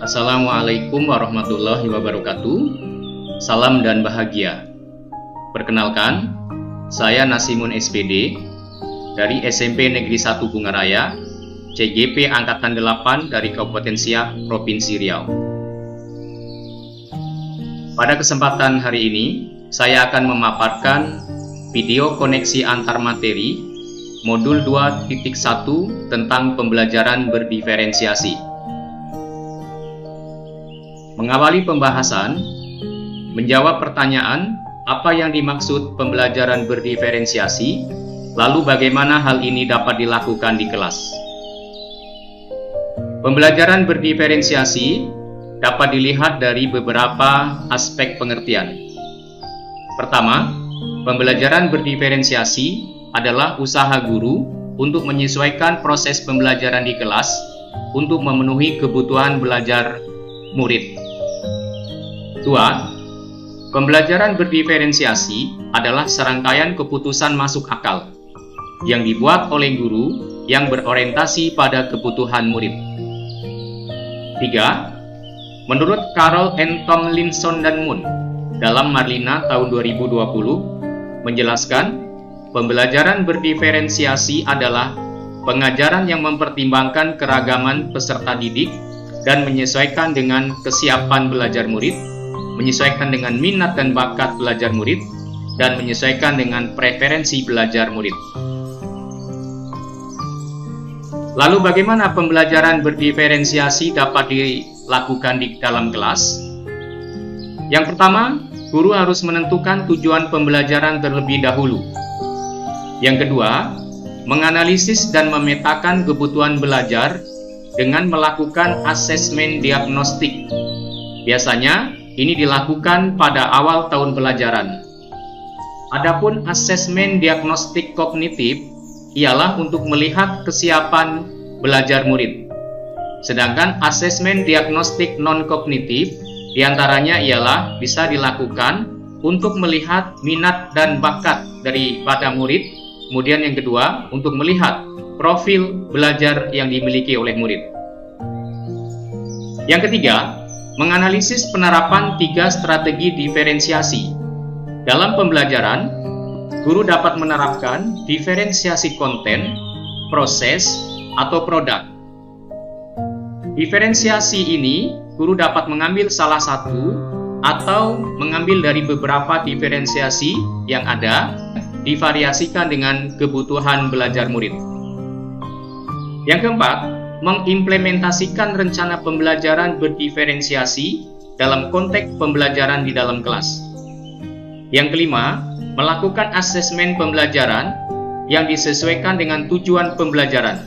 Assalamualaikum warahmatullahi wabarakatuh. Salam dan bahagia. Perkenalkan, saya Nasimun SPD dari SMP Negeri 1 Bungaraya, CGP Angkatan 8 dari Kabupaten Siak, Provinsi Riau. Pada kesempatan hari ini, saya akan memaparkan video koneksi antar materi modul 2.1 tentang pembelajaran berdiferensiasi. Mengawali pembahasan, menjawab pertanyaan apa yang dimaksud pembelajaran berdiferensiasi, lalu bagaimana hal ini dapat dilakukan di kelas. Pembelajaran berdiferensiasi dapat dilihat dari beberapa aspek pengertian. Pertama, pembelajaran berdiferensiasi adalah usaha guru untuk menyesuaikan proses pembelajaran di kelas untuk memenuhi kebutuhan belajar murid. 2. Pembelajaran berdiferensiasi adalah serangkaian keputusan masuk akal yang dibuat oleh guru yang berorientasi pada kebutuhan murid. 3. Menurut Carroll N. Tomlinson dan Moon dalam Marlina tahun 2020 menjelaskan, pembelajaran berdiferensiasi adalah pengajaran yang mempertimbangkan keragaman peserta didik dan menyesuaikan dengan kesiapan belajar murid, menyesuaikan dengan minat dan bakat belajar murid, dan menyesuaikan dengan preferensi belajar murid. Lalu bagaimana pembelajaran berdiferensiasi dapat dilakukan di dalam kelas? Yang pertama, guru harus menentukan tujuan pembelajaran terlebih dahulu. Yang kedua, menganalisis dan memetakan kebutuhan belajar dengan melakukan asesmen diagnostik. Biasanya, ini dilakukan pada awal tahun pelajaran. Adapun asesmen diagnostik kognitif ialah untuk melihat kesiapan belajar murid. Sedangkan asesmen diagnostik non-kognitif diantaranya ialah bisa dilakukan untuk melihat minat dan bakat daripada murid. Kemudian yang kedua, untuk melihat profil belajar yang dimiliki oleh murid. Yang ketiga, menganalisis penerapan 3 strategi diferensiasi. Dalam pembelajaran, guru dapat menerapkan diferensiasi konten, proses, atau produk. Diferensiasi ini, guru dapat mengambil salah satu atau mengambil dari beberapa diferensiasi yang ada, divariasikan dengan kebutuhan belajar murid. Yang keempat, mengimplementasikan rencana pembelajaran berdiferensiasi dalam konteks pembelajaran di dalam kelas. Yang kelima, melakukan asesmen pembelajaran yang disesuaikan dengan tujuan pembelajaran.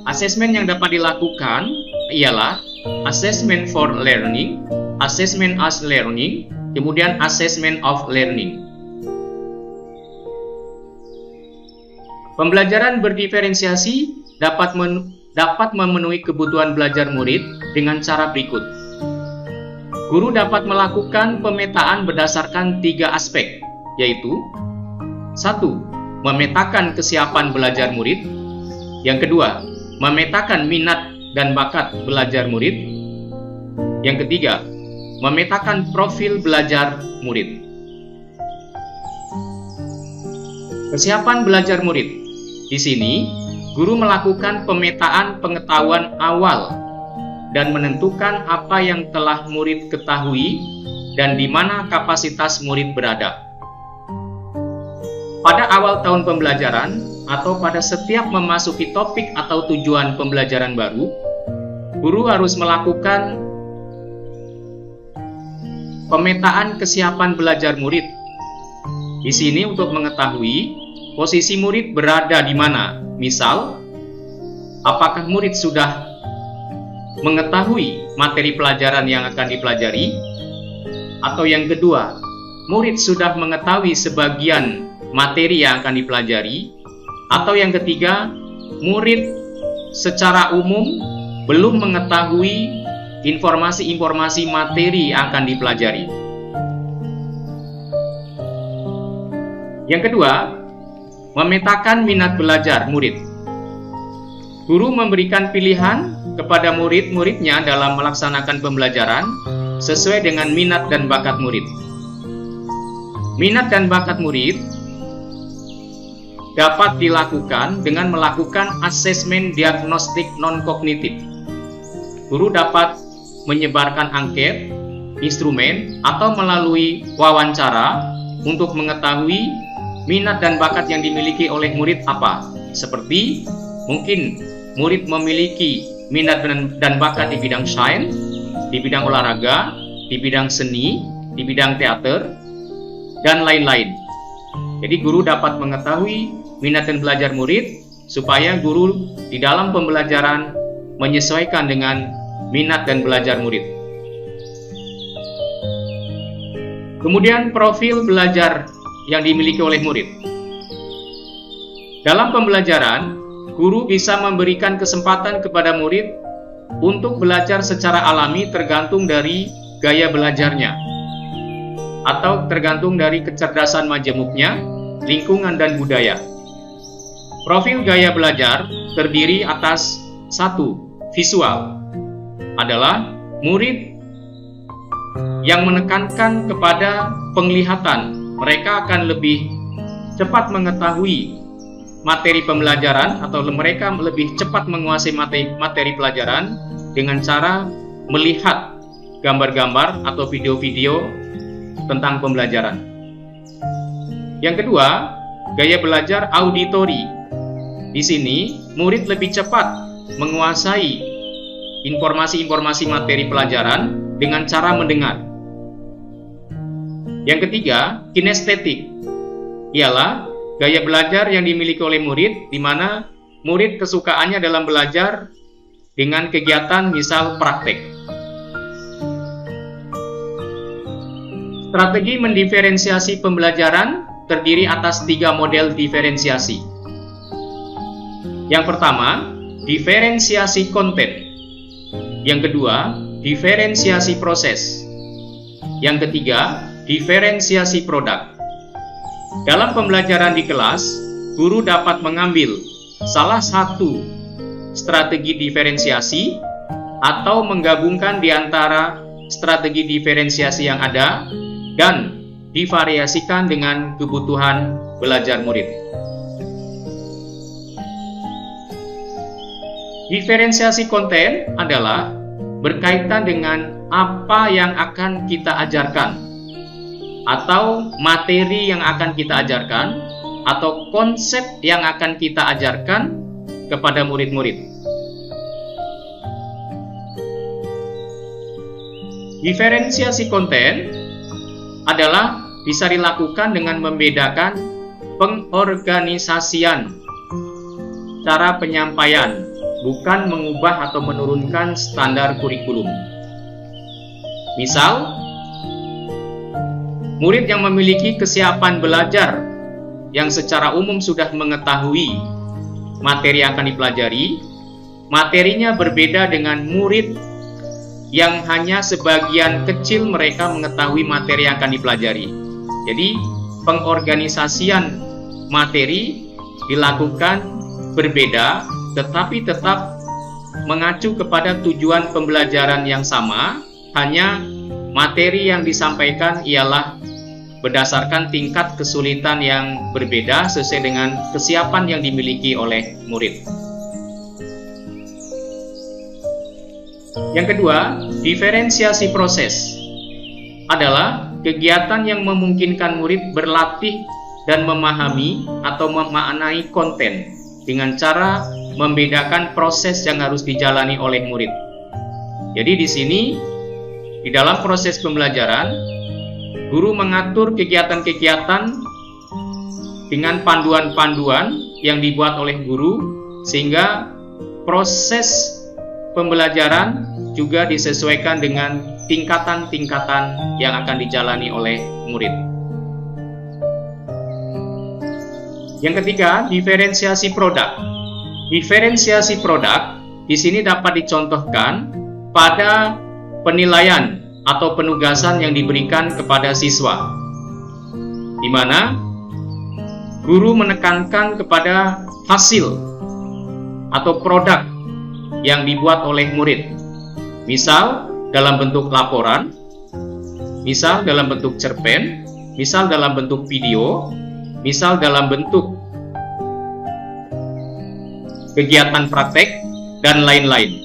Asesmen yang dapat dilakukan ialah assessment for learning, assessment as learning, kemudian assessment of learning. Pembelajaran berdiferensiasi dapat memenuhi kebutuhan belajar murid dengan cara berikut. Guru dapat melakukan pemetaan berdasarkan 3 aspek, yaitu 1. Memetakan kesiapan belajar murid. Yang kedua, memetakan minat dan bakat belajar murid. Yang ketiga, memetakan profil belajar murid. Kesiapan belajar murid. Di sini, guru melakukan pemetaan pengetahuan awal dan menentukan apa yang telah murid ketahui dan di mana kapasitas murid berada. Pada awal tahun pembelajaran atau pada setiap memasuki topik atau tujuan pembelajaran baru, guru harus melakukan pemetaan kesiapan belajar murid. Di sini untuk mengetahui posisi murid berada di mana. Misal, apakah murid sudah mengetahui materi pelajaran yang akan dipelajari? Atau yang kedua, murid sudah mengetahui sebagian materi yang akan dipelajari? Atau yang ketiga, murid secara umum belum mengetahui informasi-informasi materi yang akan dipelajari? Yang kedua, memetakan minat belajar murid. Guru memberikan pilihan kepada murid-muridnya dalam melaksanakan pembelajaran sesuai dengan minat dan bakat murid. Minat dan bakat murid dapat dilakukan dengan melakukan asesmen diagnostik non-kognitif. Guru dapat menyebarkan angket, instrumen, atau melalui wawancara untuk mengetahui minat dan bakat yang dimiliki oleh murid apa. Seperti mungkin murid memiliki minat dan bakat di bidang sains, di bidang olahraga, di bidang seni, di bidang teater, dan lain-lain. Jadi guru dapat mengetahui minat dan belajar murid supaya guru di dalam pembelajaran menyesuaikan dengan minat dan belajar murid. Kemudian profil belajar yang dimiliki oleh murid. Dalam pembelajaran, guru bisa memberikan kesempatan kepada murid untuk belajar secara alami tergantung dari gaya belajarnya, atau tergantung dari kecerdasan majemuknya, lingkungan, dan budaya. Profil gaya belajar terdiri atas 1. Visual adalah murid yang menekankan kepada penglihatan. Mereka akan lebih cepat mengetahui materi pembelajaran atau mereka lebih cepat menguasai materi pelajaran dengan cara melihat gambar-gambar atau video-video tentang pembelajaran. Yang kedua, gaya belajar auditori. Di sini, murid lebih cepat menguasai informasi-informasi materi pelajaran dengan cara mendengar. Yang ketiga, kinestetik. Ialah gaya belajar yang dimiliki oleh murid, di mana murid kesukaannya dalam belajar dengan kegiatan misal praktek. Strategi mendiferensiasi pembelajaran terdiri atas 3 model diferensiasi. Yang pertama, diferensiasi konten. Yang kedua, diferensiasi proses. Yang ketiga, diferensiasi produk. Dalam pembelajaran di kelas, guru dapat mengambil salah satu strategi diferensiasi atau menggabungkan di antara strategi diferensiasi yang ada dan divariasikan dengan kebutuhan belajar murid. Diferensiasi konten adalah berkaitan dengan apa yang akan kita ajarkan, atau materi yang akan kita ajarkan, atau konsep yang akan kita ajarkan kepada murid-murid. Diferensiasi konten adalah bisa dilakukan dengan membedakan pengorganisasian cara penyampaian, bukan mengubah atau menurunkan standar kurikulum. Misal, murid yang memiliki kesiapan belajar yang secara umum sudah mengetahui materi yang akan dipelajari, materinya berbeda dengan murid yang hanya sebagian kecil mereka mengetahui materi yang akan dipelajari. Jadi, pengorganisasian materi dilakukan berbeda, tetapi tetap mengacu kepada tujuan pembelajaran yang sama, hanya materi yang disampaikan ialah berdasarkan tingkat kesulitan yang berbeda sesuai dengan kesiapan yang dimiliki oleh murid. Yang kedua, diferensiasi proses adalah kegiatan yang memungkinkan murid berlatih dan memahami atau memaknai konten dengan cara membedakan proses yang harus dijalani oleh murid. Jadi di sini, di dalam proses pembelajaran, guru mengatur kegiatan-kegiatan dengan panduan-panduan yang dibuat oleh guru, sehingga proses pembelajaran juga disesuaikan dengan tingkatan-tingkatan yang akan dijalani oleh murid. Yang ketiga, diferensiasi produk. Diferensiasi produk di sini dapat dicontohkan pada penilaian atau penugasan yang diberikan kepada siswa, di mana guru menekankan kepada hasil atau produk yang dibuat oleh murid. Misal dalam bentuk laporan, misal dalam bentuk cerpen, misal dalam bentuk video, misal dalam bentuk kegiatan praktek, dan lain-lain.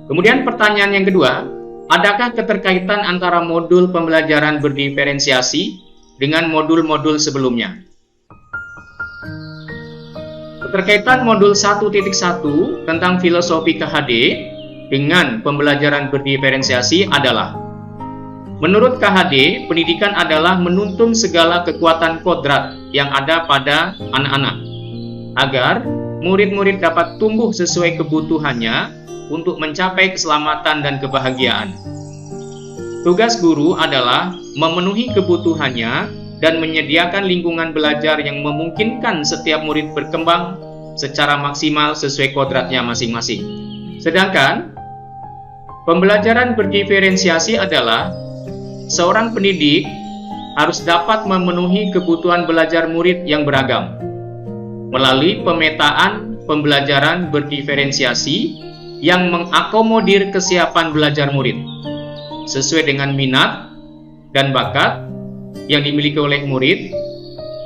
Kemudian pertanyaan yang kedua, adakah keterkaitan antara modul pembelajaran berdiferensiasi dengan modul-modul sebelumnya? Keterkaitan modul 1.1 tentang filosofi KHD dengan pembelajaran berdiferensiasi adalah: menurut KHD, pendidikan adalah menuntun segala kekuatan kodrat yang ada pada anak-anak agar murid-murid dapat tumbuh sesuai kebutuhannya untuk mencapai keselamatan dan kebahagiaan. Tugas guru adalah memenuhi kebutuhannya dan menyediakan lingkungan belajar yang memungkinkan setiap murid berkembang secara maksimal sesuai kodratnya masing-masing. Sedangkan pembelajaran berdiferensiasi adalah seorang pendidik harus dapat memenuhi kebutuhan belajar murid yang beragam melalui pemetaan pembelajaran berdiferensiasi yang mengakomodir kesiapan belajar murid sesuai dengan minat dan bakat yang dimiliki oleh murid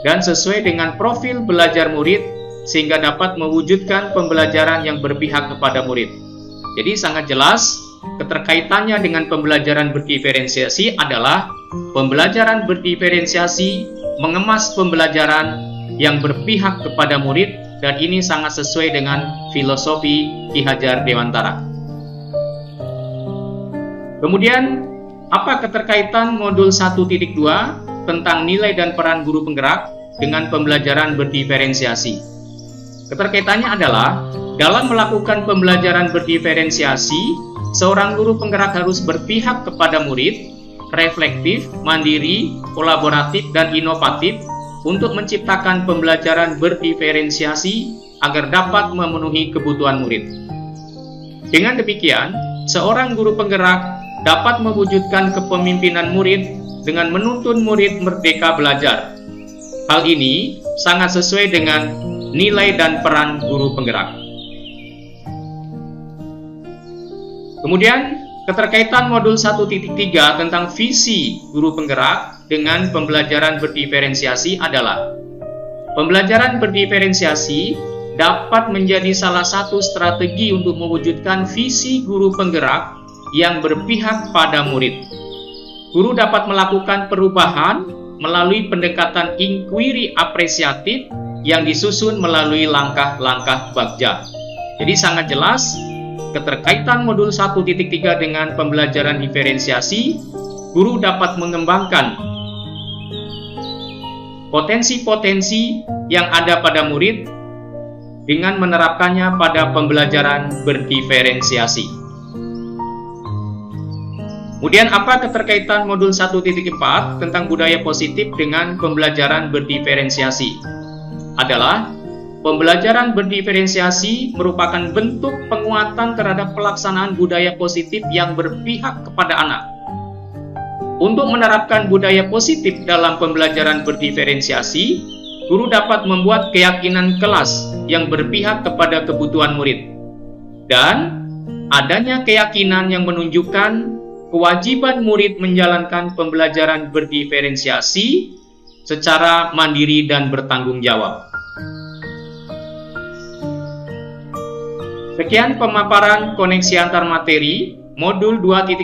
dan sesuai dengan profil belajar murid sehingga dapat mewujudkan pembelajaran yang berpihak kepada murid. Jadi sangat jelas keterkaitannya dengan pembelajaran berdiferensiasi adalah pembelajaran berdiferensiasi mengemas pembelajaran yang berpihak kepada murid, dan ini sangat sesuai dengan filosofi Ki Hajar Dewantara. Kemudian, apa keterkaitan modul 1.2 tentang nilai dan peran guru penggerak dengan pembelajaran berdiferensiasi? Keterkaitannya adalah dalam melakukan pembelajaran berdiferensiasi, seorang guru penggerak harus berpihak kepada murid, reflektif, mandiri, kolaboratif, dan inovatif untuk menciptakan pembelajaran berdiferensiasi agar dapat memenuhi kebutuhan murid. Dengan demikian, seorang guru penggerak dapat mewujudkan kepemimpinan murid dengan menuntun murid merdeka belajar. Hal ini sangat sesuai dengan nilai dan peran guru penggerak. Kemudian, keterkaitan modul 1.3 tentang visi guru penggerak dengan pembelajaran berdiferensiasi adalah: pembelajaran berdiferensiasi dapat menjadi salah satu strategi untuk mewujudkan visi guru penggerak yang berpihak pada murid. Guru dapat melakukan perubahan melalui pendekatan inquiry apresiatif yang disusun melalui langkah-langkah bagja. Jadi sangat jelas keterkaitan modul 1.3 dengan pembelajaran diferensiasi. Guru dapat mengembangkan potensi-potensi yang ada pada murid dengan menerapkannya pada pembelajaran berdiferensiasi. Kemudian apa keterkaitan modul 1.4 tentang budaya positif dengan pembelajaran berdiferensiasi? Adalah pembelajaran berdiferensiasi merupakan bentuk penguatan terhadap pelaksanaan budaya positif yang berpihak kepada anak. Untuk menerapkan budaya positif dalam pembelajaran berdiferensiasi, guru dapat membuat keyakinan kelas yang berpihak kepada kebutuhan murid, dan adanya keyakinan yang menunjukkan kewajiban murid menjalankan pembelajaran berdiferensiasi secara mandiri dan bertanggung jawab. Sekian pemaparan koneksi antar materi modul 2.1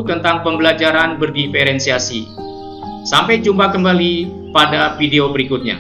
tentang pembelajaran berdiferensiasi. Sampai jumpa kembali pada video berikutnya.